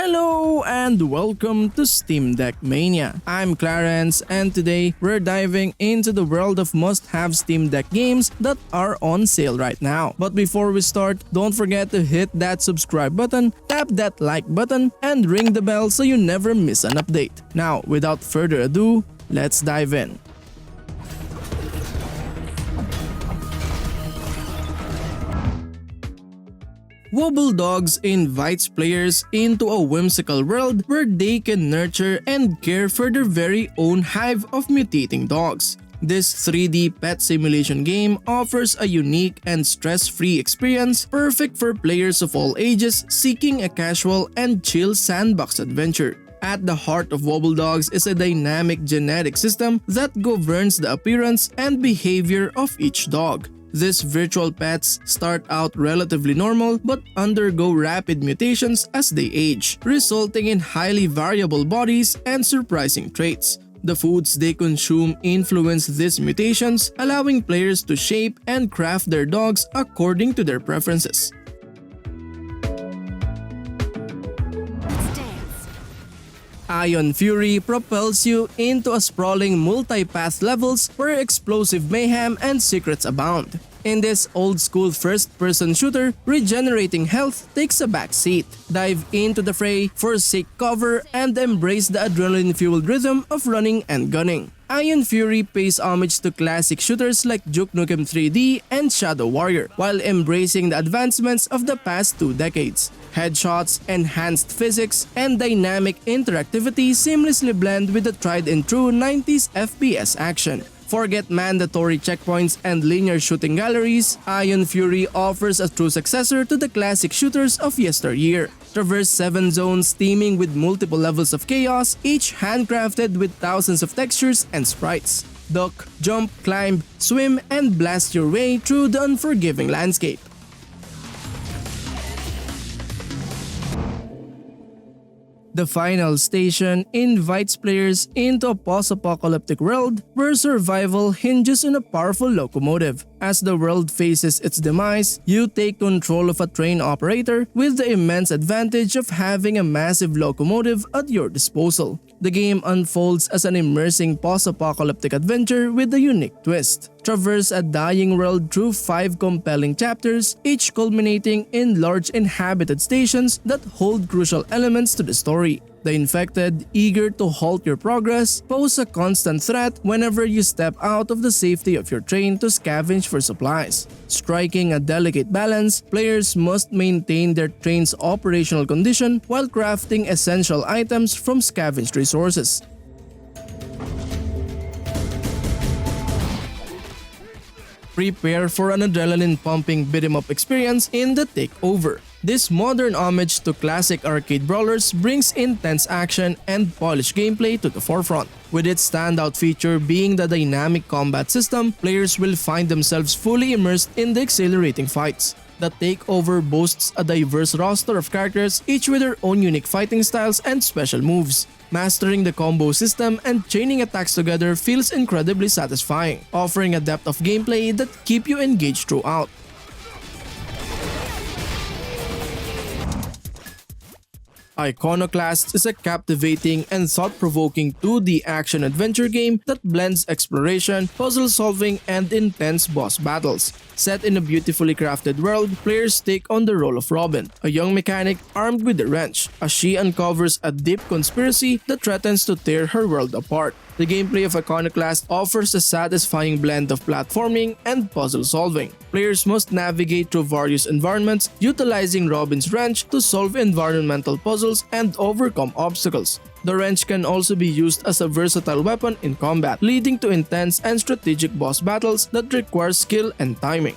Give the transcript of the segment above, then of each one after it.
Hello and welcome to Steam Deck Mania. I'm Clarence and today we're diving into the world of must-have Steam Deck games that are on sale right now. But before we start, don't forget to hit that subscribe button, tap that like button, and ring the bell so you never miss an update. Now, without further ado, let's dive in. Wobbledogs invites players into a whimsical world where they can nurture and care for their very own hive of mutating dogs. This 3D pet simulation game offers a unique and stress-free experience perfect for players of all ages seeking a casual and chill sandbox adventure. At the heart of Wobbledogs is a dynamic genetic system that governs the appearance and behavior of each dog. These virtual pets start out relatively normal but undergo rapid mutations as they age, resulting in highly variable bodies and surprising traits. The foods they consume influence these mutations, allowing players to shape and craft their dogs according to their preferences. Ion Fury propels you into a sprawling multi-path levels where explosive mayhem and secrets abound. In this old-school first-person shooter, regenerating health takes a backseat. Dive into the fray, forsake cover, and embrace the adrenaline-fueled rhythm of running and gunning. Ion Fury pays homage to classic shooters like Duke Nukem 3D and Shadow Warrior, while embracing the advancements of the past 2 decades. Headshots, enhanced physics, and dynamic interactivity seamlessly blend with the tried-and-true 90s FPS action. Forget mandatory checkpoints and linear shooting galleries, Ion Fury offers a true successor to the classic shooters of yesteryear. Traverse 7 zones teeming with multiple levels of chaos, each handcrafted with thousands of textures and sprites. Duck, jump, climb, swim, and blast your way through the unforgiving landscape. The final station invites players into a post-apocalyptic world where survival hinges on a powerful locomotive. As the world faces its demise, you take control of a train operator with the immense advantage of having a massive locomotive at your disposal. The game unfolds as an immersing post-apocalyptic adventure with a unique twist. Traverse a dying world through 5 compelling chapters, each culminating in large inhabited stations that hold crucial elements to the story. The infected, eager to halt your progress, pose a constant threat whenever you step out of the safety of your train to scavenge for supplies. Striking a delicate balance, players must maintain their train's operational condition while crafting essential items from scavenged resources. Prepare for an adrenaline-pumping beat-em-up experience in the TakeOver. This modern homage to classic arcade brawlers brings intense action and polished gameplay to the forefront. With its standout feature being the dynamic combat system, players will find themselves fully immersed in the exhilarating fights. The TakeOver boasts a diverse roster of characters, each with their own unique fighting styles and special moves. Mastering the combo system and chaining attacks together feels incredibly satisfying, offering a depth of gameplay that keep you engaged throughout. Iconoclasts is a captivating and thought-provoking 2D action-adventure game that blends exploration, puzzle-solving, and intense boss battles. Set in a beautifully crafted world, players take on the role of Robin, a young mechanic armed with a wrench, as she uncovers a deep conspiracy that threatens to tear her world apart. The gameplay of Iconoclast offers a satisfying blend of platforming and puzzle solving. Players must navigate through various environments, utilizing Robin's wrench to solve environmental puzzles and overcome obstacles. The wrench can also be used as a versatile weapon in combat, leading to intense and strategic boss battles that require skill and timing.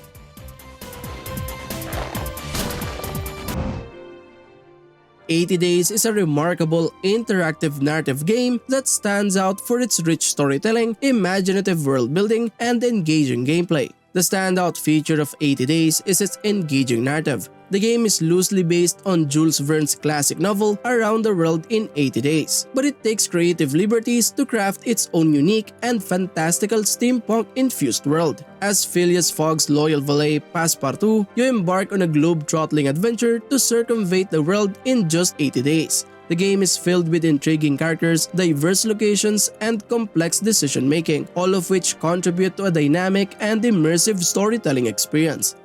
"80 Days" is a remarkable interactive narrative game that stands out for its rich storytelling, imaginative world building, and engaging gameplay. The standout feature of 80 Days is its engaging narrative. The game is loosely based on Jules Verne's classic novel Around the World in 80 Days, but it takes creative liberties to craft its own unique and fantastical steampunk-infused world. As Phileas Fogg's loyal valet Passepartout, you embark on a globe-trottling adventure to circumvent the world in just 80 days. The game is filled with intriguing characters, diverse locations, and complex decision-making, all of which contribute to a dynamic and immersive storytelling experience.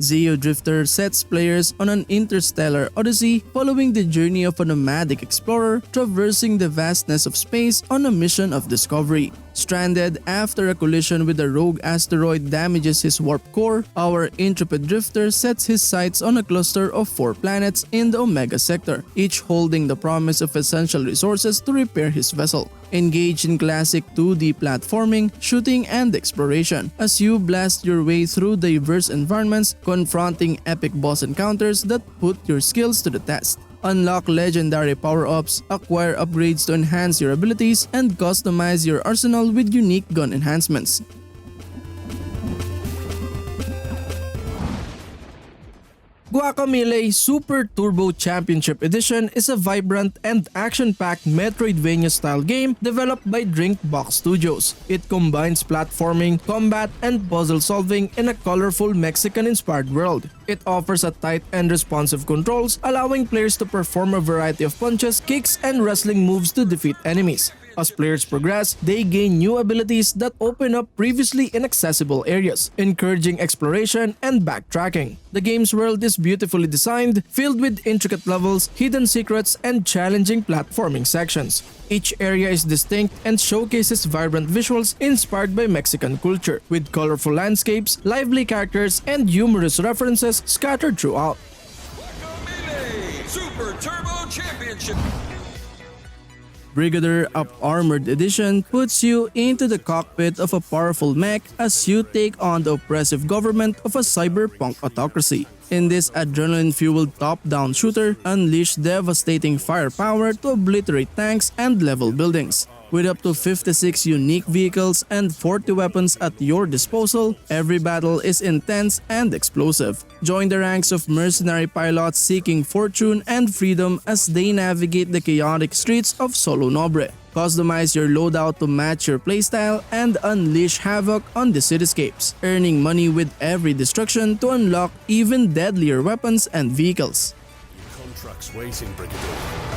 Xeodrifter sets players on an interstellar odyssey following the journey of a nomadic explorer traversing the vastness of space on a mission of discovery. Stranded after a collision with a rogue asteroid damages his warp core, our intrepid drifter sets his sights on a cluster of 4 planets in the Omega sector, each holding the promise of essential resources to repair his vessel. Engage in classic 2D platforming, shooting, and exploration as you blast your way through diverse environments, confronting epic boss encounters that put your skills to the test. Unlock legendary power-ups, acquire upgrades to enhance your abilities, and customize your arsenal with unique gun enhancements. Guacamelee Super Turbo Championship Edition is a vibrant and action-packed Metroidvania-style game developed by Drinkbox Studios. It combines platforming, combat, and puzzle solving in a colorful Mexican-inspired world. It offers a tight and responsive controls, allowing players to perform a variety of punches, kicks, and wrestling moves to defeat enemies. As players progress, they gain new abilities that open up previously inaccessible areas, encouraging exploration and backtracking. The game's world is beautifully designed, filled with intricate levels, hidden secrets, and challenging platforming sections. Each area is distinct and showcases vibrant visuals inspired by Mexican culture, with colorful landscapes, lively characters, and humorous references scattered throughout. Guacamelee Super Turbo Championship. Brigador Up-Armored Edition puts you into the cockpit of a powerful mech as you take on the oppressive government of a cyberpunk autocracy. In this adrenaline-fueled top-down shooter, unleash devastating firepower to obliterate tanks and level buildings. With up to 56 unique vehicles and 40 weapons at your disposal, every battle is intense and explosive. Join the ranks of mercenary pilots seeking fortune and freedom as they navigate the chaotic streets of Solo Nobre. Customize your loadout to match your playstyle and unleash havoc on the cityscapes, earning money with every destruction to unlock even deadlier weapons and vehicles. Contracts waiting, Brigador.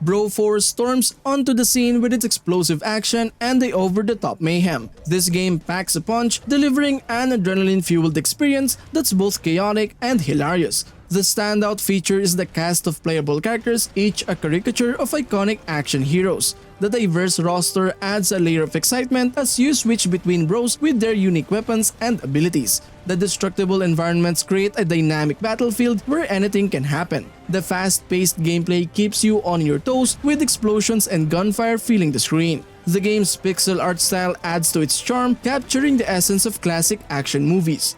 Broforce storms onto the scene with its explosive action and the over-the-top mayhem. This game packs a punch, delivering an adrenaline-fueled experience that's both chaotic and hilarious. The standout feature is the cast of playable characters, each a caricature of iconic action heroes. The diverse roster adds a layer of excitement as you switch between bros with their unique weapons and abilities. The destructible environments create a dynamic battlefield where anything can happen. The fast-paced gameplay keeps you on your toes with explosions and gunfire filling the screen. The game's pixel art style adds to its charm, capturing the essence of classic action movies.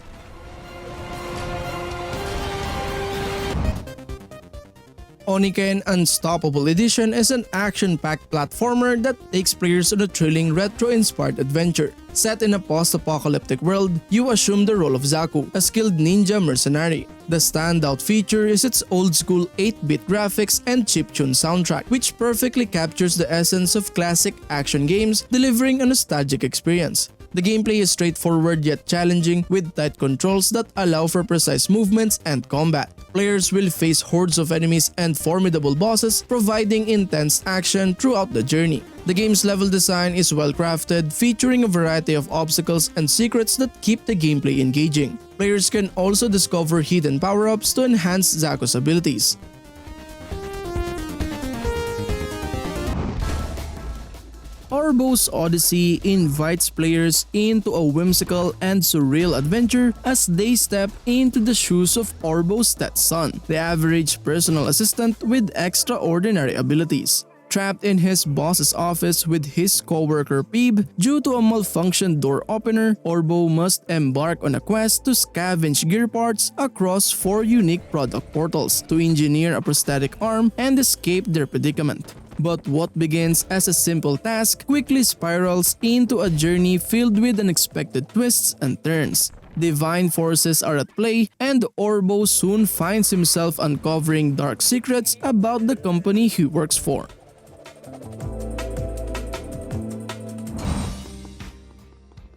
Oniken Unstoppable Edition is an action-packed platformer that takes players on a thrilling retro-inspired adventure. Set in a post-apocalyptic world, you assume the role of Zaku, a skilled ninja mercenary. The standout feature is its old-school 8-bit graphics and chiptune soundtrack, which perfectly captures the essence of classic action games, delivering a nostalgic experience. The gameplay is straightforward yet challenging, with tight controls that allow for precise movements and combat. Players will face hordes of enemies and formidable bosses, providing intense action throughout the journey. The game's level design is well crafted, featuring a variety of obstacles and secrets that keep the gameplay engaging. Players can also discover hidden power-ups to enhance Zaku's abilities. Orbo's Odyssey invites players into a whimsical and surreal adventure as they step into the shoes of Orbo's stepson, the average personal assistant with extraordinary abilities. Trapped in his boss's office with his co-worker Peeb due to a malfunctioned door opener, Orbo must embark on a quest to scavenge gear parts across 4 unique product portals to engineer a prosthetic arm and escape their predicament. But what begins as a simple task quickly spirals into a journey filled with unexpected twists and turns. Divine forces are at play, and Orbo soon finds himself uncovering dark secrets about the company he works for.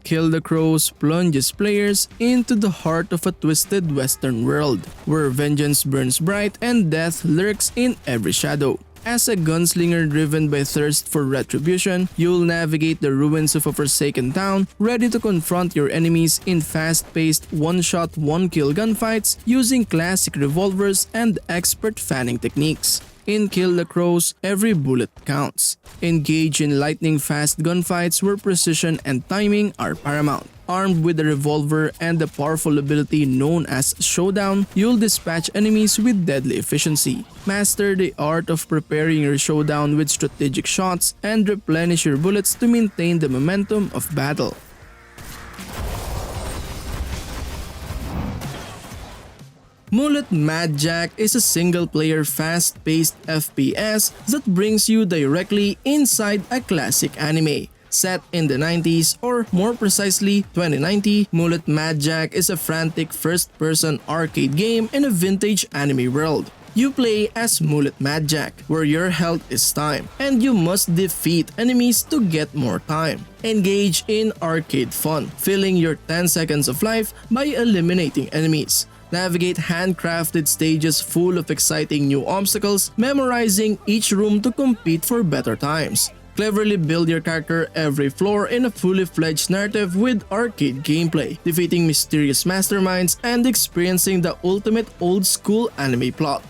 Kill the Crows plunges players into the heart of a twisted western world, where vengeance burns bright and death lurks in every shadow. As a gunslinger driven by thirst for retribution, you'll navigate the ruins of a forsaken town, ready to confront your enemies in fast-paced one-shot, one-kill gunfights using classic revolvers and expert fanning techniques. In Kill the Crows, every bullet counts. Engage in lightning-fast gunfights where precision and timing are paramount. Armed with a revolver and the powerful ability known as Showdown, you'll dispatch enemies with deadly efficiency. Master the art of preparing your showdown with strategic shots and replenish your bullets to maintain the momentum of battle. MULLET MADJACK is a single-player fast-paced FPS that brings you directly inside a classic anime. Set in the 90s, or more precisely 2090, MULLET MADJACK is a frantic first-person arcade game in a vintage anime world. You play as MULLET MADJACK, where your health is time, and you must defeat enemies to get more time. Engage in arcade fun, filling your 10 seconds of life by eliminating enemies. Navigate handcrafted stages full of exciting new obstacles, memorizing each room to compete for better times. Cleverly build your character every floor in a fully fledged narrative with arcade gameplay, defeating mysterious masterminds and experiencing the ultimate old-school anime plot.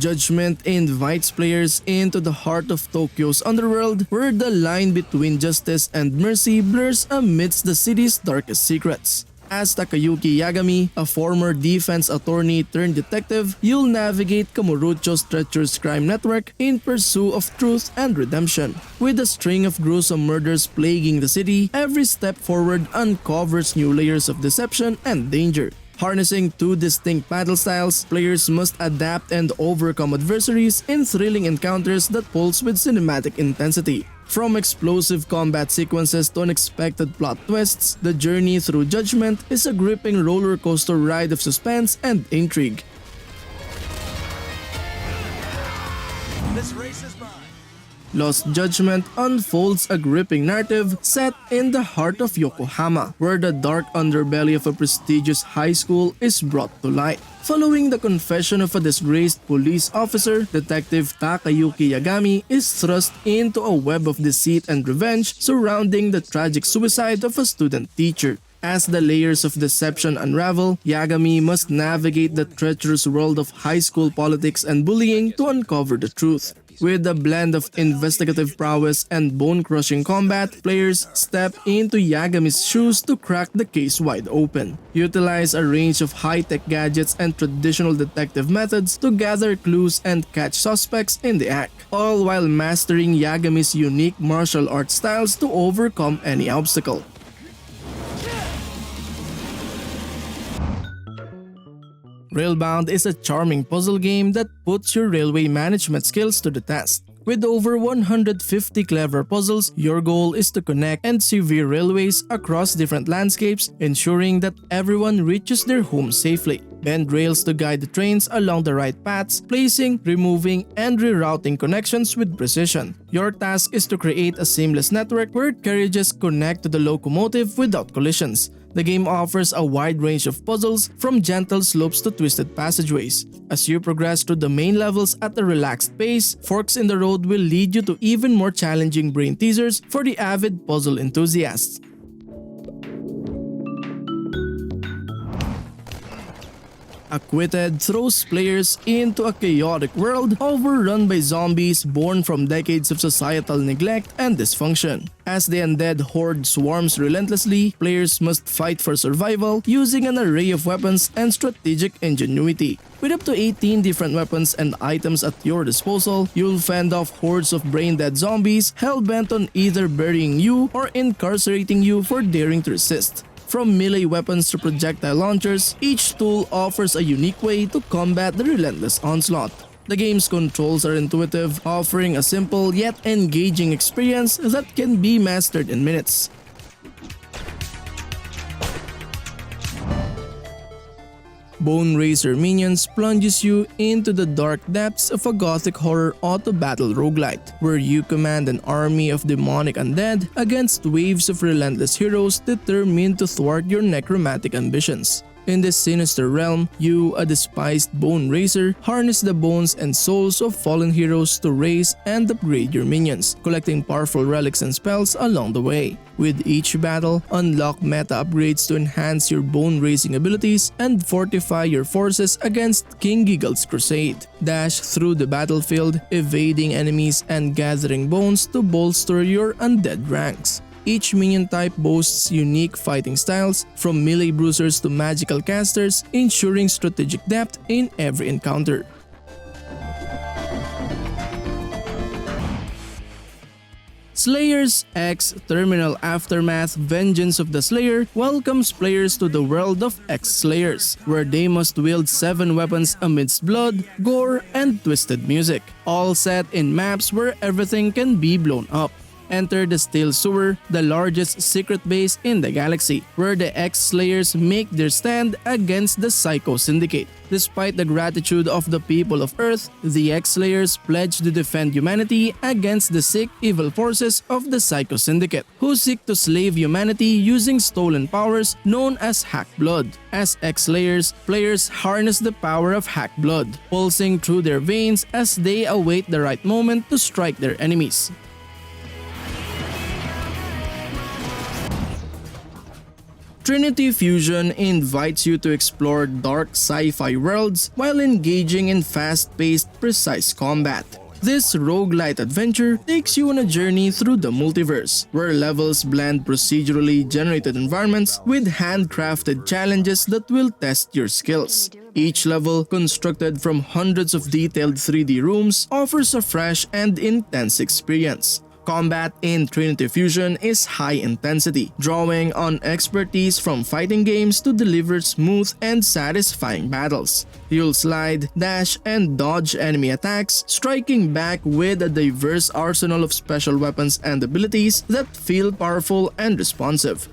Judgment invites players into the heart of Tokyo's underworld, where the line between justice and mercy blurs amidst the city's darkest secrets. As Takayuki Yagami, a former defense attorney turned detective, you'll navigate Kamurocho's treacherous crime network in pursuit of truth and redemption. With a string of gruesome murders plaguing the city, every step forward uncovers new layers of deception and danger. Harnessing two distinct battle styles, players must adapt and overcome adversaries in thrilling encounters that pulse with cinematic intensity. From explosive combat sequences to unexpected plot twists, the journey through Judgment is a gripping roller coaster ride of suspense and intrigue. This race is mine. Lost Judgment unfolds a gripping narrative set in the heart of Yokohama, where the dark underbelly of a prestigious high school is brought to light. Following the confession of a disgraced police officer, Detective Takayuki Yagami is thrust into a web of deceit and revenge surrounding the tragic suicide of a student teacher. As the layers of deception unravel, Yagami must navigate the treacherous world of high school politics and bullying to uncover the truth. With a blend of investigative prowess and bone-crushing combat, players step into Yagami's shoes to crack the case wide open. Utilize a range of high-tech gadgets and traditional detective methods to gather clues and catch suspects in the act, all while mastering Yagami's unique martial arts styles to overcome any obstacle. Railbound is a charming puzzle game that puts your railway management skills to the test. With over 150 clever puzzles, your goal is to connect and severe railways across different landscapes, ensuring that everyone reaches their home safely. Bend rails to guide the trains along the right paths, placing, removing, and rerouting connections with precision. Your task is to create a seamless network where carriages connect to the locomotive without collisions. The game offers a wide range of puzzles, from gentle slopes to twisted passageways. As you progress through the main levels at a relaxed pace, forks in the road will lead you to even more challenging brain teasers for the avid puzzle enthusiasts. Acquitted throws players into a chaotic world overrun by zombies born from decades of societal neglect and dysfunction. As the undead horde swarms relentlessly, players must fight for survival using an array of weapons and strategic ingenuity. With up to 18 different weapons and items at your disposal, you'll fend off hordes of brain-dead zombies hell-bent on either burying you or incarcerating you for daring to resist. From melee weapons to projectile launchers, each tool offers a unique way to combat the relentless onslaught. The game's controls are intuitive, offering a simple yet engaging experience that can be mastered in minutes. Boneraiser Minions plunges you into the dark depths of a gothic horror auto-battle roguelite, where you command an army of demonic undead against waves of relentless heroes determined to thwart your necromantic ambitions. In this sinister realm, you, a despised Boneraiser, harness the bones and souls of fallen heroes to raise and upgrade your minions, collecting powerful relics and spells along the way. With each battle, unlock meta upgrades to enhance your bone-raising abilities and fortify your forces against King Giggle's crusade. Dash through the battlefield, evading enemies and gathering bones to bolster your undead ranks. Each minion type boasts unique fighting styles, from melee bruisers to magical casters, ensuring strategic depth in every encounter. Slayers X Terminal Aftermath Vengeance of the Slayer welcomes players to the world of X-Slayers, where they must wield 7 weapons amidst blood, gore, and twisted music, all set in maps where everything can be blown up. Enter the Steel Sewer, the largest secret base in the galaxy, where the X-Slayers make their stand against the Psycho Syndicate. Despite the gratitude of the people of Earth, the X-Slayers pledge to defend humanity against the sick, evil forces of the Psycho Syndicate, who seek to slave humanity using stolen powers known as Hack Blood. As X-Slayers, players harness the power of Hack Blood, pulsing through their veins as they await the right moment to strike their enemies. Trinity Fusion invites you to explore dark sci-fi worlds while engaging in fast-paced, precise combat. This roguelite adventure takes you on a journey through the multiverse, where levels blend procedurally generated environments with handcrafted challenges that will test your skills. Each level, constructed from hundreds of detailed 3D rooms, offers a fresh and intense experience. Combat in Trinity Fusion is high intensity, drawing on expertise from fighting games to deliver smooth and satisfying battles. You'll slide, dash, and dodge enemy attacks, striking back with a diverse arsenal of special weapons and abilities that feel powerful and responsive.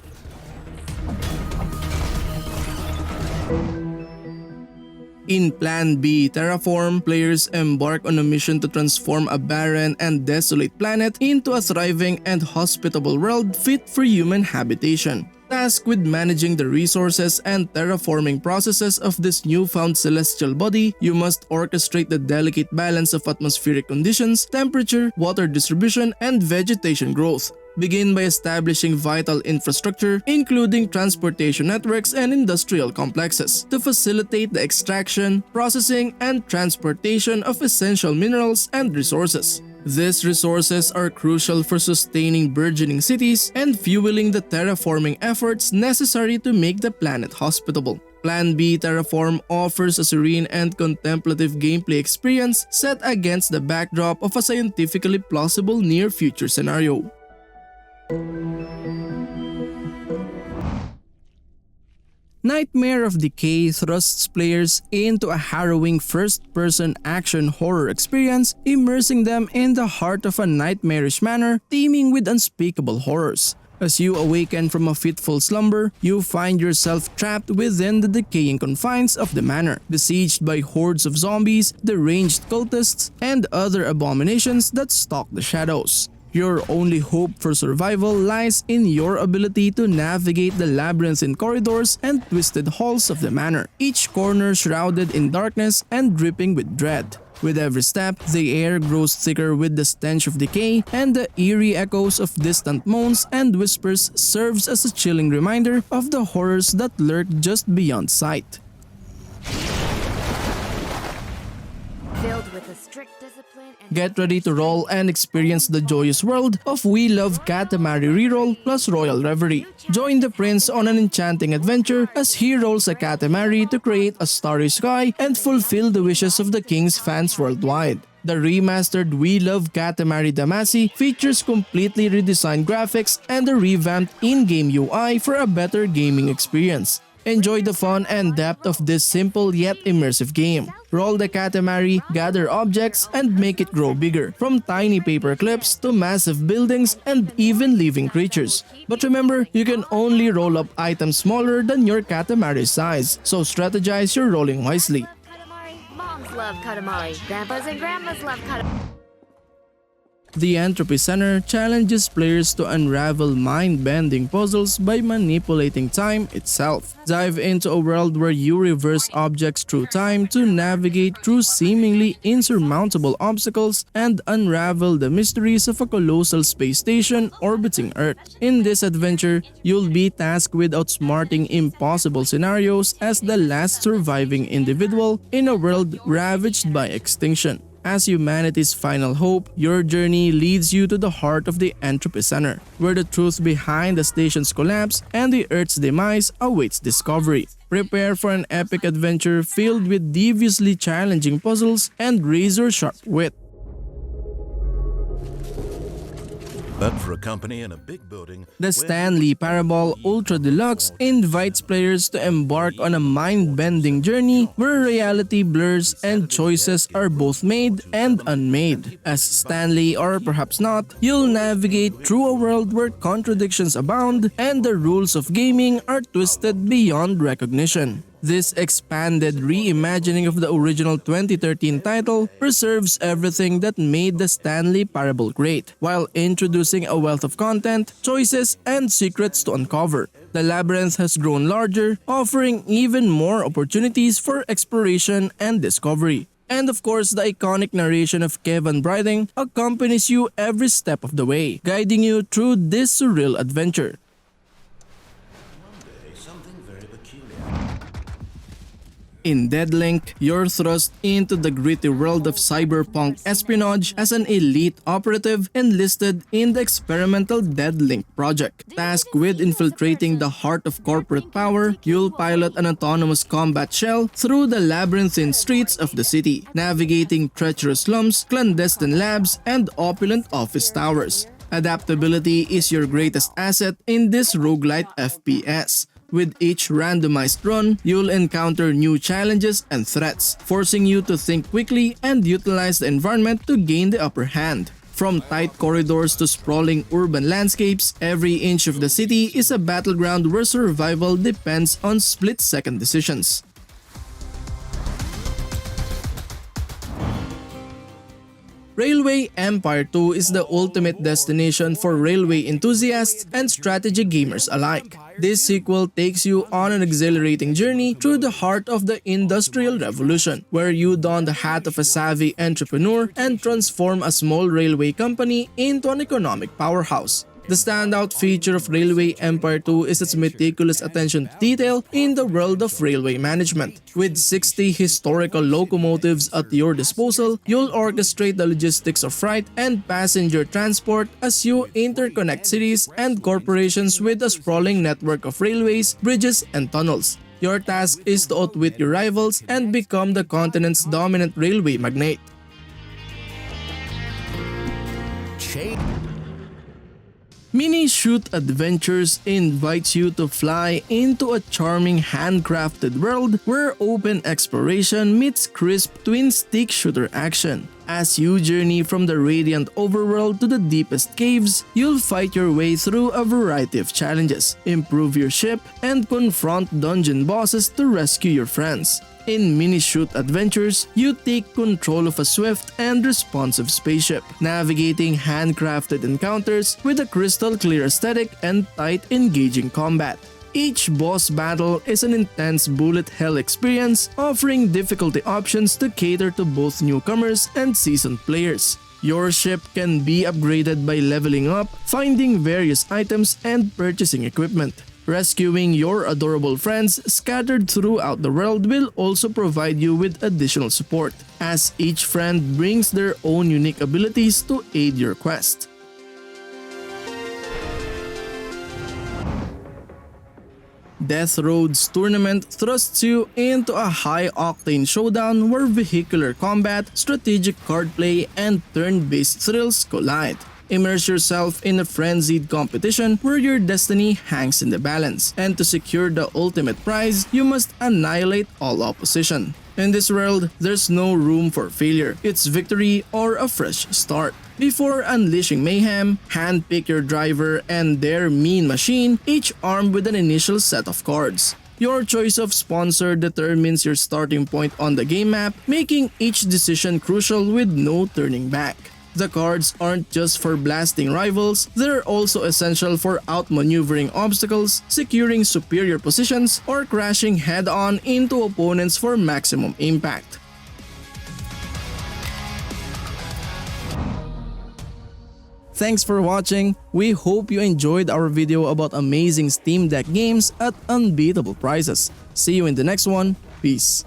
In Plan B Terraform, players embark on a mission to transform a barren and desolate planet into a thriving and hospitable world fit for human habitation. Tasked with managing the resources and terraforming processes of this newfound celestial body, you must orchestrate the delicate balance of atmospheric conditions, temperature, water distribution, and vegetation growth. Begin by establishing vital infrastructure, including transportation networks and industrial complexes, to facilitate the extraction, processing, and transportation of essential minerals and resources. These resources are crucial for sustaining burgeoning cities and fueling the terraforming efforts necessary to make the planet hospitable. Plan B Terraform offers a serene and contemplative gameplay experience set against the backdrop of a scientifically plausible near-future scenario. Nightmare of Decay thrusts players into a harrowing first-person action horror experience, immersing them in the heart of a nightmarish manor teeming with unspeakable horrors. As you awaken from a fitful slumber, you find yourself trapped within the decaying confines of the manor, besieged by hordes of zombies, deranged cultists, and other abominations that stalk the shadows. Your only hope for survival lies in your ability to navigate the labyrinthine corridors and twisted halls of the manor, each corner shrouded in darkness and dripping with dread. With every step, the air grows thicker with the stench of decay, and the eerie echoes of distant moans and whispers serves as a chilling reminder of the horrors that lurk just beyond sight. Filled with a strict discipline and Get ready to roll and experience the joyous world of We Love Katamari REROLL plus Royal Reverie. Join the prince on an enchanting adventure as he rolls a Katamari to create a starry sky and fulfill the wishes of the king's fans worldwide. The remastered We Love Katamari Damacy features completely redesigned graphics and a revamped in-game UI for a better gaming experience. Enjoy the fun and depth of this simple yet immersive game. Roll the Katamari, gather objects, and make it grow bigger, from tiny paper clips to massive buildings and even living creatures. But remember, you can only roll up items smaller than your Katamari size, so strategize your rolling wisely. Katamari. Moms love Katamari. Grandpas and grandmas love Katamari. The Entropy Centre challenges players to unravel mind-bending puzzles by manipulating time itself. Dive into a world where you reverse objects through time to navigate through seemingly insurmountable obstacles and unravel the mysteries of a colossal space station orbiting Earth. In this adventure, you'll be tasked with outsmarting impossible scenarios as the last surviving individual in a world ravaged by extinction. As humanity's final hope, your journey leads you to the heart of the Entropy Centre, where the truth behind the station's collapse and the Earth's demise awaits discovery. Prepare for an epic adventure filled with deviously challenging puzzles and razor-sharp wit. But for a company in a big building, The Stanley Parable Ultra Deluxe invites players to embark on a mind-bending journey where reality blurs and choices are both made and unmade. As Stanley, or perhaps not, you'll navigate through a world where contradictions abound and the rules of gaming are twisted beyond recognition. This expanded reimagining of the original 2013 title preserves everything that made the Stanley Parable great, while introducing a wealth of content, choices, and secrets to uncover. The labyrinth has grown larger, offering even more opportunities for exploration and discovery. And of course, the iconic narration of Kevin Briding accompanies you every step of the way, guiding you through this surreal adventure. In Deadlink, you're thrust into the gritty world of cyberpunk espionage as an elite operative enlisted in the experimental Deadlink project. Tasked with infiltrating the heart of corporate power, you'll pilot an autonomous combat shell through the labyrinthine streets of the city, navigating treacherous slums, clandestine labs, and opulent office towers. Adaptability is your greatest asset in this roguelite FPS. With each randomized run, you'll encounter new challenges and threats, forcing you to think quickly and utilize the environment to gain the upper hand. From tight corridors to sprawling urban landscapes, every inch of the city is a battleground where survival depends on split-second decisions. Railway Empire 2 is the ultimate destination for railway enthusiasts and strategy gamers alike. This sequel takes you on an exhilarating journey through the heart of the Industrial Revolution, where you don the hat of a savvy entrepreneur and transform a small railway company into an economic powerhouse. The standout feature of Railway Empire 2 is its meticulous attention to detail in the world of railway management. With 60 historical locomotives at your disposal, you'll orchestrate the logistics of freight and passenger transport as you interconnect cities and corporations with a sprawling network of railways, bridges, and tunnels. Your task is to outwit your rivals and become the continent's dominant railway magnate. Minishoot Adventures invites you to fly into a charming handcrafted world where open exploration meets crisp twin-stick shooter action. As you journey from the radiant overworld to the deepest caves, you'll fight your way through a variety of challenges, improve your ship, and confront dungeon bosses to rescue your friends. In Minishoot Adventures, you take control of a swift and responsive spaceship, navigating handcrafted encounters with a crystal-clear aesthetic and tight, engaging combat. Each boss battle is an intense bullet hell experience, offering difficulty options to cater to both newcomers and seasoned players. Your ship can be upgraded by leveling up, finding various items, and purchasing equipment. Rescuing your adorable friends scattered throughout the world will also provide you with additional support, as each friend brings their own unique abilities to aid your quest. Death Road's tournament thrusts you into a high-octane showdown where vehicular combat, strategic card play, and turn-based thrills collide. Immerse yourself in a frenzied competition where your destiny hangs in the balance, and to secure the ultimate prize, you must annihilate all opposition. In this world, there's no room for failure. It's victory or a fresh start. Before unleashing mayhem, handpick your driver and their mean machine, each armed with an initial set of cards. Your choice of sponsor determines your starting point on the game map, making each decision crucial with no turning back. The cards aren't just for blasting rivals, they're also essential for outmaneuvering obstacles, securing superior positions, or crashing head-on into opponents for maximum impact. Thanks for watching. We hope you enjoyed our video about amazing Steam Deck games at unbeatable prices. See you in the next one. Peace.